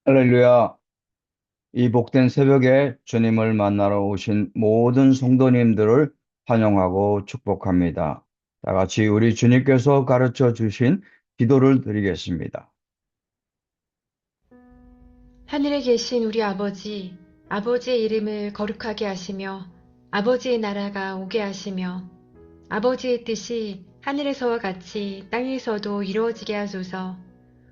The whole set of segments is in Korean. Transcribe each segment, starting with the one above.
할렐루야. 이 복된 새벽에 주님을 만나러 오신 모든 성도님들을 환영하고 축복합니다. 다 같이 우리 주님께서 가르쳐 주신 기도를 드리겠습니다. 하늘에 계신 우리 아버지, 아버지의 이름을 거룩하게 하시며, 아버지의 나라가 오게 하시며, 아버지의 뜻이 하늘에서와 같이 땅에서도 이루어지게 하소서.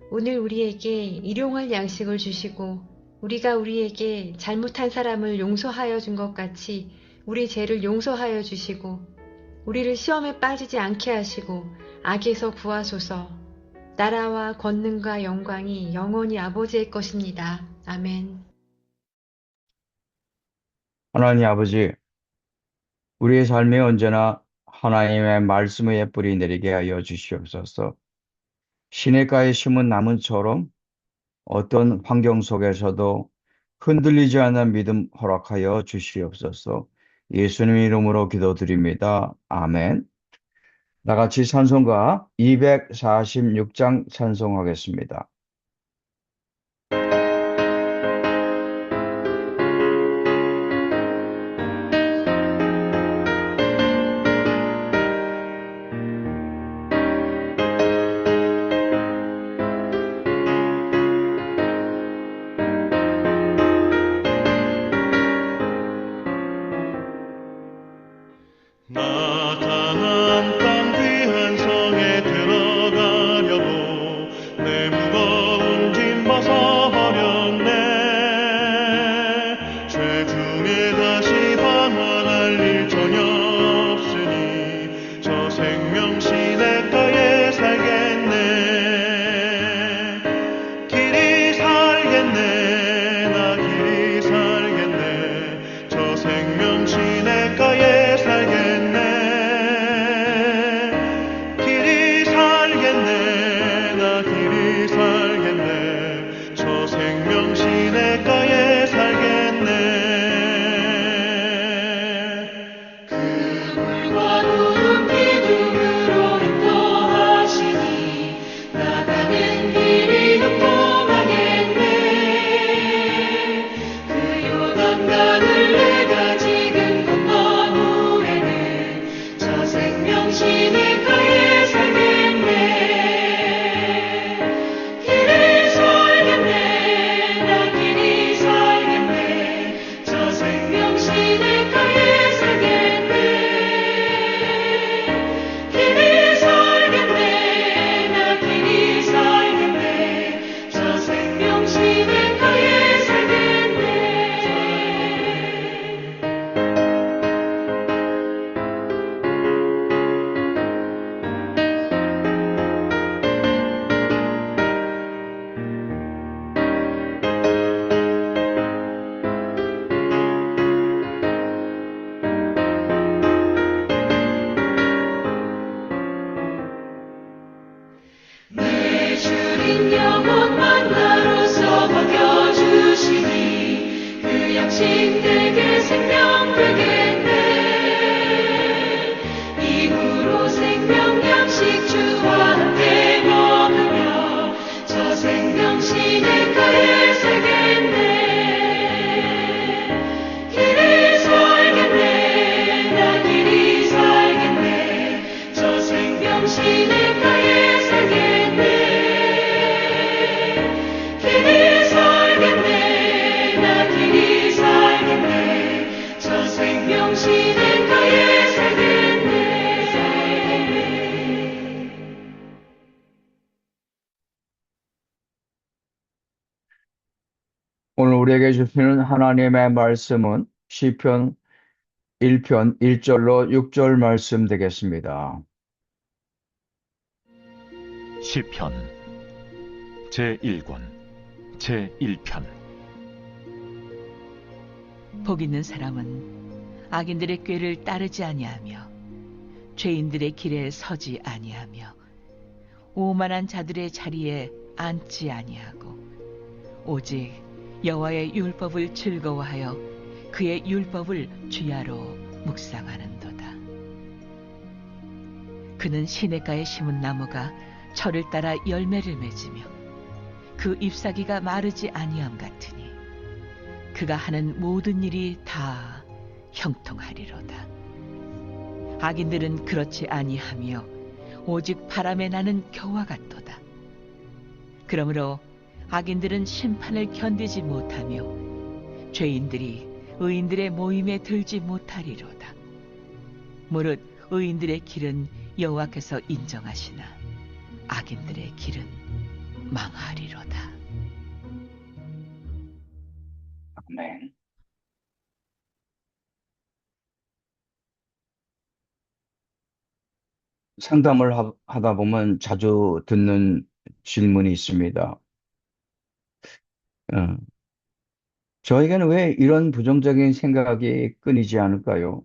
오늘 우리에게 일용할 양식을 주시고, 우리가 우리에게 잘못한 사람을 용서하여 준 것 같이 우리 죄를 용서하여 주시고, 우리를 시험에 빠지지 않게 하시고, 악에서 구하소서. 나라와 권능과 영광이 영원히 아버지의 것입니다. 아멘. 하나님 아버지, 우리의 삶에 언제나 하나님의 말씀의 뿌리 내리게 하여 주시옵소서. 시냇가에 심은 나무처럼 어떤 환경 속에서도 흔들리지 않는 믿음 허락하여 주시옵소서. 예수님 이름으로 기도드립니다. 아멘. 나같이 찬송가 246장 찬송하겠습니다. 나타난 땅 귀한 성에 들어가려고 내 무거운 짐 벗어버렸네. 죄 중에 다시 방황할 일 전혀 없으니 저 생명 시냇가에 살겠네. 길이 살겠네. 나 길이 살겠네. 저 생명 시냇가에 살겠네. 길이 살겠네. 나 길이 살겠네. 저 생명 시냇가에 살겠네. 그 물과 구름 기둥으로 인도하시니 나가는 길이 평평하겠네. 그 요단강을 내가 지금 건넌 후에는 저 생명 시냇가에 살겠네. 길이 살겠네. 나 길이 살겠네. 저 생명 시냇가에 살겠네. 길이 살겠네. 나 길이 살겠네. 저 생명 시냇가에 살겠네. 내 주린 영혼 만나로서 먹여주시니 그 양식 내게 생명 되겠네. 이후로 생명 양식 주와 함께 먹으며 저 생명 시냇가에 살겠네. 길이 살겠네. 나 길이 살겠네. 저 생명 시냇가에 살겠네. 길이 살겠네. 나 길이 살겠네. 저 생명 시냇가에 살겠네. 오늘 우리에게 주시는 하나님의 말씀은 시편 1편 1절로 6절 말씀 되겠습니다. 시편 제1권 제1편. 복 있는 사람은 악인들의 꾀를 따르지 아니하며 죄인들의 길에 서지 아니하며 오만한 자들의 자리에 앉지 아니하고 오직 여호와의 율법을 즐거워하여 그의 율법을 주야로 묵상하는도다. 그는 시냇가에 심은 나무가 철을 따라 열매를 맺으며 그 잎사귀가 마르지 아니함 같으니 그가 하는 모든 일이 다 형통하리로다. 악인들은 그렇지 아니하며 오직 바람에 나는 겨와 같도다. 그러므로 악인들은 심판을 견디지 못하며 죄인들이 의인들의 모임에 들지 못하리로다. 무릇 의인들의 길은 여호와께서 인정하시나 악인들의 길은 망하리로다. 아멘. 상담을 하다 보면 자주 듣는 질문이 있습니다. 어, 저에게는 왜 이런 부정적인 생각이 끊이지 않을까요?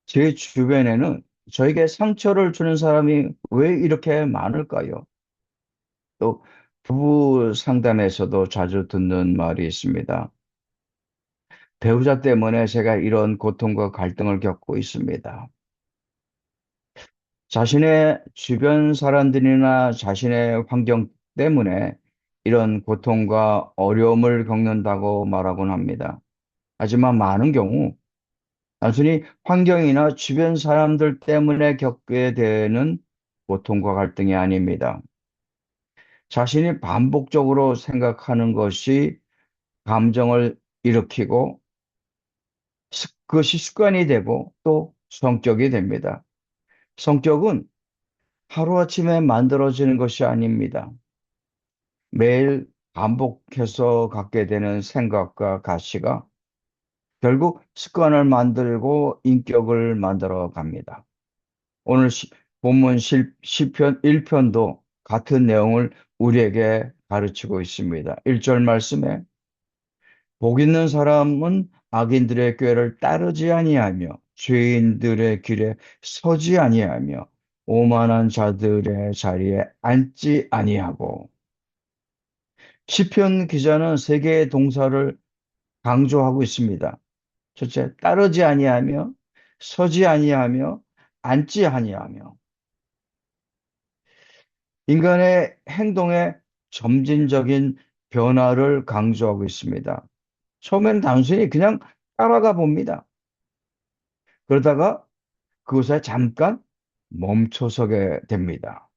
제 주변에는 저에게 상처를 주는 사람이 왜 이렇게 많을까요? 또 부부 상담에서도 자주 듣는 말이 있습니다. 배우자 때문에 제가 이런 고통과 갈등을 겪고 있습니다. 자신의 주변 사람들이나 자신의 환경 때문에 이런 고통과 어려움을 겪는다고 말하곤 합니다. 하지만 많은 경우 단순히 환경이나 주변 사람들 때문에 겪게 되는 고통과 갈등이 아닙니다. 자신이 반복적으로 생각하는 것이 감정을 일으키고 그것이 습관이 되고 또 성격이 됩니다. 성격은 하루아침에 만들어지는 것이 아닙니다. 매일 반복해서 갖게 되는 생각과 가시가 결국 습관을 만들고 인격을 만들어 갑니다. 오늘 본문 시편 1편도 같은 내용을 우리에게 가르치고 있습니다. 1절 말씀에 복 있는 사람은 악인들의 꾀를 따르지 아니하며 죄인들의 길에 서지 아니하며 오만한 자들의 자리에 앉지 아니하고. 시편 기자는 세 개의 동사를 강조하고 있습니다. 첫째, 따르지 아니하며, 서지 아니하며, 앉지 아니하며. 인간의 행동의 점진적인 변화를 강조하고 있습니다. 처음에는 단순히 그냥 따라가 봅니다. 그러다가 그곳에 잠깐 멈춰서게 됩니다.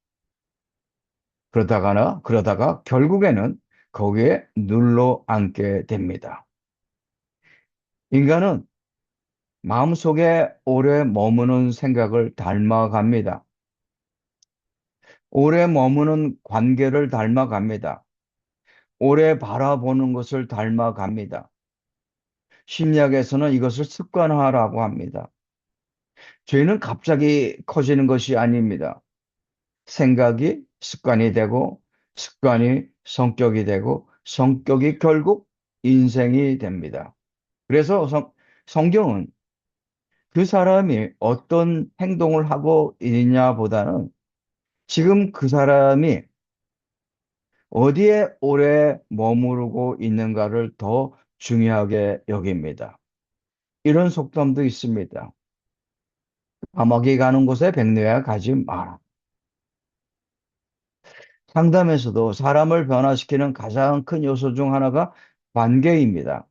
그러다가 결국에는 거기에 눌러 앉게 됩니다. 인간은 마음속에 오래 머무는 생각을 닮아갑니다. 오래 머무는 관계를 닮아갑니다. 오래 바라보는 것을 닮아갑니다. 심리학에서는 이것을 습관화라고 합니다. 죄는 갑자기 커지는 것이 아닙니다. 생각이 습관이 되고, 습관이 성격이 되고, 성격이 결국 인생이 됩니다. 그래서 성경은 그 사람이 어떤 행동을 하고 있느냐보다는 지금 그 사람이 어디에 오래 머무르고 있는가를 더 중요하게 여깁니다. 이런 속담도 있습니다. 감옥에 가는 곳에 백내야 가지 마라. 상담에서도 사람을 변화시키는 가장 큰 요소 중 하나가 관계입니다.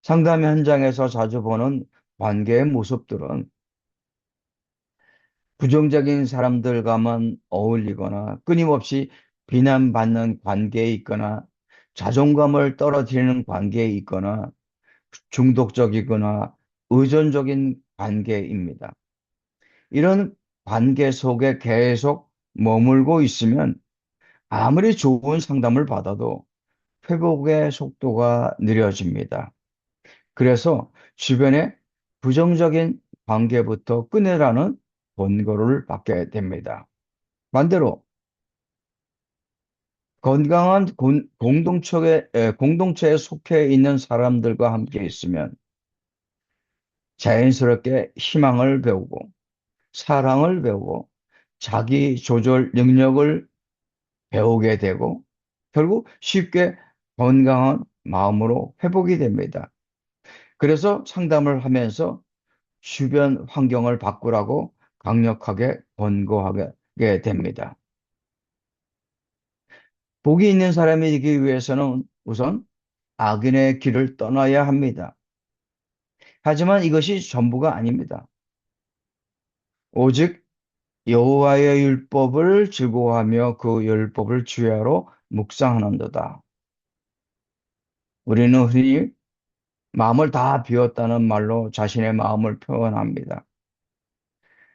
상담 현장에서 자주 보는 관계의 모습들은 부정적인 사람들과만 어울리거나 끊임없이 비난받는 관계에 있거나 자존감을 떨어뜨리는 관계에 있거나 중독적이거나 의존적인 관계입니다. 이런 관계 속에 계속 머물고 있으면 아무리 좋은 상담을 받아도 회복의 속도가 느려집니다. 그래서 주변에 부정적인 관계부터 끊으라는 권고를 받게 됩니다. 반대로 건강한 공동체에 속해 있는 사람들과 함께 있으면 자연스럽게 희망을 배우고 사랑을 배우고 자기 조절 능력을 배우게 되고 결국 쉽게 건강한 마음으로 회복이 됩니다. 그래서 상담을 하면서 주변 환경을 바꾸라고 강력하게 권고하게 됩니다. 복이 있는 사람이 되기 위해서는 우선 악인의 길을 떠나야 합니다. 하지만 이것이 전부가 아닙니다. 오직 여호와의 율법을 즐거워하며 그 율법을 주야로 묵상하는도다. 우리는 흔히 마음을 다 비웠다는 말로 자신의 마음을 표현합니다.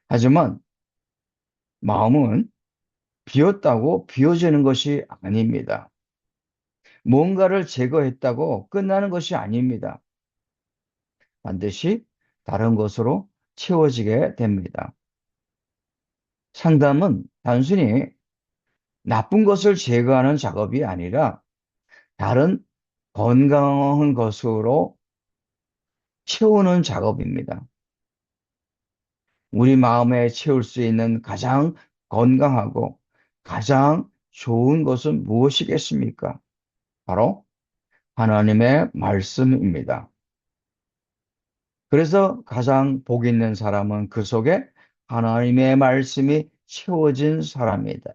하지만 마음은 비웠다고 비워지는 것이 아닙니다. 뭔가를 제거했다고 끝나는 것이 아닙니다. 반드시 다른 것으로 채워지게 됩니다. 상담은 단순히 나쁜 것을 제거하는 작업이 아니라 다른 건강한 것으로 채우는 작업입니다. 우리 마음에 채울 수 있는 가장 건강하고 가장 좋은 것은 무엇이겠습니까? 바로 하나님의 말씀입니다. 그래서 가장 복 있는 사람은 그 속에 하나님의 말씀이 채워진 사람이다.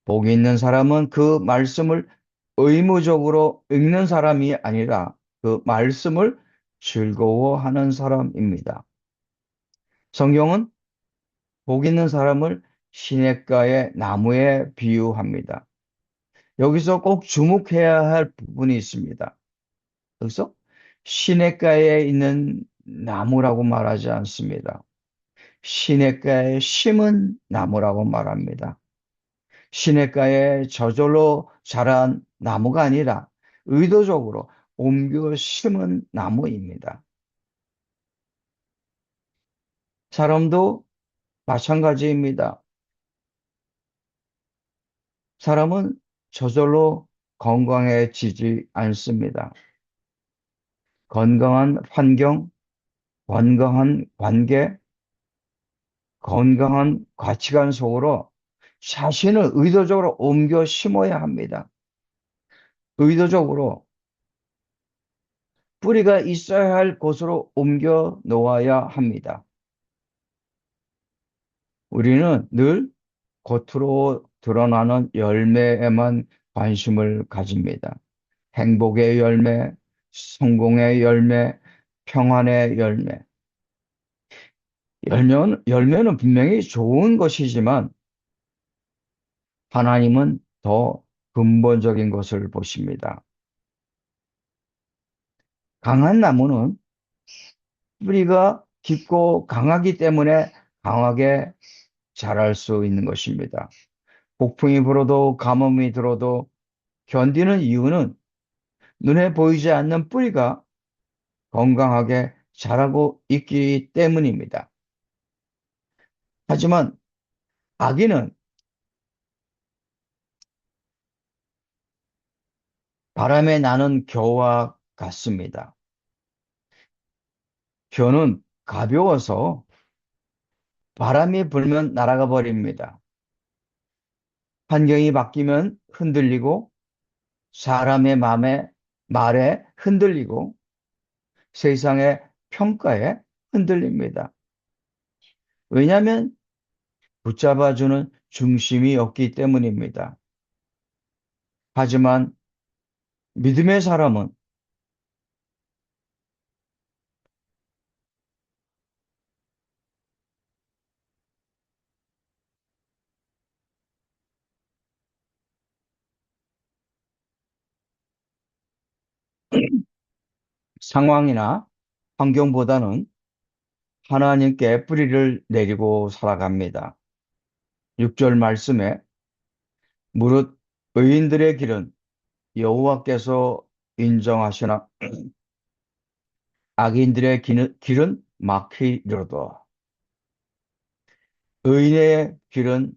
복 있는 사람은 그 말씀을 의무적으로 읽는 사람이 아니라 그 말씀을 즐거워하는 사람입니다. 성경은 복 있는 사람을 시냇가의 나무에 비유합니다. 여기서 꼭 주목해야 할 부분이 있습니다. 여기서 시냇가에 있는 나무라고 말하지 않습니다. 시냇가에 심은 나무라고 말합니다. 시냇가에 저절로 자란 나무가 아니라 의도적으로 옮겨 심은 나무입니다. 사람도 마찬가지입니다. 사람은 저절로 건강해지지 않습니다. 건강한 환경, 건강한 관계, 건강한 가치관 속으로 자신을 의도적으로 옮겨 심어야 합니다. 의도적으로 뿌리가 있어야 할 곳으로 옮겨 놓아야 합니다. 우리는 늘 겉으로 드러나는 열매에만 관심을 가집니다. 행복의 열매, 성공의 열매, 평안의 열매. 열매는 분명히 좋은 것이지만 하나님은 더 근본적인 것을 보십니다. 강한 나무는 뿌리가 깊고 강하기 때문에 강하게 자랄 수 있는 것입니다. 폭풍이 불어도 가뭄이 들어도 견디는 이유는 눈에 보이지 않는 뿌리가 건강하게 자라고 있기 때문입니다. 하지만 아기는 바람에 나는 겨와 같습니다. 겨는 가벼워서 바람이 불면 날아가 버립니다. 환경이 바뀌면 흔들리고 사람의 말에 흔들리고 세상의 평가에 흔들립니다. 왜냐하면 붙잡아주는 중심이 없기 때문입니다. 하지만 믿음의 사람은 상황이나 환경보다는 하나님께 뿌리를 내리고 살아갑니다. 6절 말씀에 무릇 의인들의 길은 여호와께서 인정하시나 악인들의 길은 막히리로다. 의인의 길은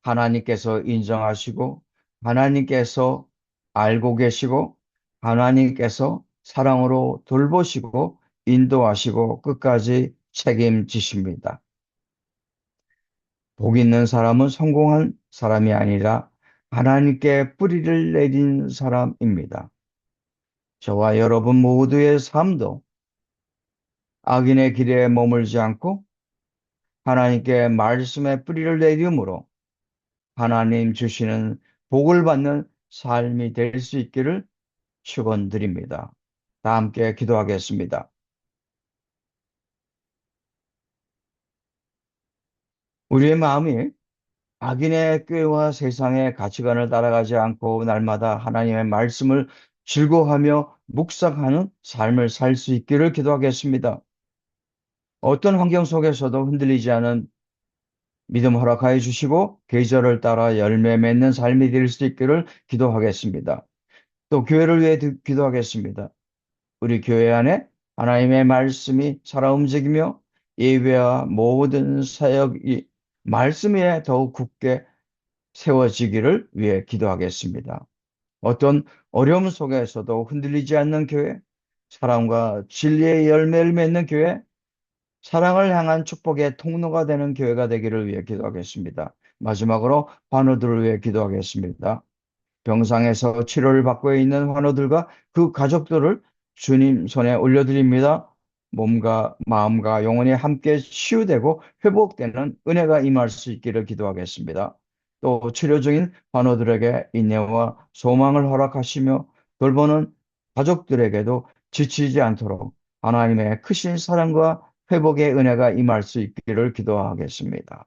하나님께서 인정하시고 하나님께서 알고 계시고 하나님께서 사랑으로 돌보시고 인도하시고 끝까지 책임지십니다. 복 있는 사람은 성공한 사람이 아니라 하나님께 뿌리를 내린 사람입니다. 저와 여러분 모두의 삶도 악인의 길에 머물지 않고 하나님께 말씀의 뿌리를 내림으로 하나님 주시는 복을 받는 삶이 될 수 있기를 축원드립니다. 다 함께 기도하겠습니다. 우리의 마음이 악인의 꾀와 세상의 가치관을 따라가지 않고 날마다 하나님의 말씀을 즐거워하며 묵상하는 삶을 살 수 있기를 기도하겠습니다. 어떤 환경 속에서도 흔들리지 않은 믿음 허락하여 주시고 계절을 따라 열매 맺는 삶이 될 수 있기를 기도하겠습니다. 또 교회를 위해 기도하겠습니다. 우리 교회 안에 하나님의 말씀이 살아 움직이며 예배와 모든 사역이 말씀 위에 더욱 굳게 세워지기를 위해 기도하겠습니다. 어떤 어려움 속에서도 흔들리지 않는 교회, 사랑과 진리의 열매를 맺는 교회, 사랑을 향한 축복의 통로가 되는 교회가 되기를 위해 기도하겠습니다. 마지막으로 환우들을 위해 기도하겠습니다. 병상에서 치료를 받고 있는 환우들과 그 가족들을 주님 손에 올려드립니다. 몸과 마음과 영혼이 함께 치유되고 회복되는 은혜가 임할 수 있기를 기도하겠습니다. 또 치료 중인 환우들에게 인내와 소망을 허락하시며 돌보는 가족들에게도 지치지 않도록 하나님의 크신 사랑과 회복의 은혜가 임할 수 있기를 기도하겠습니다.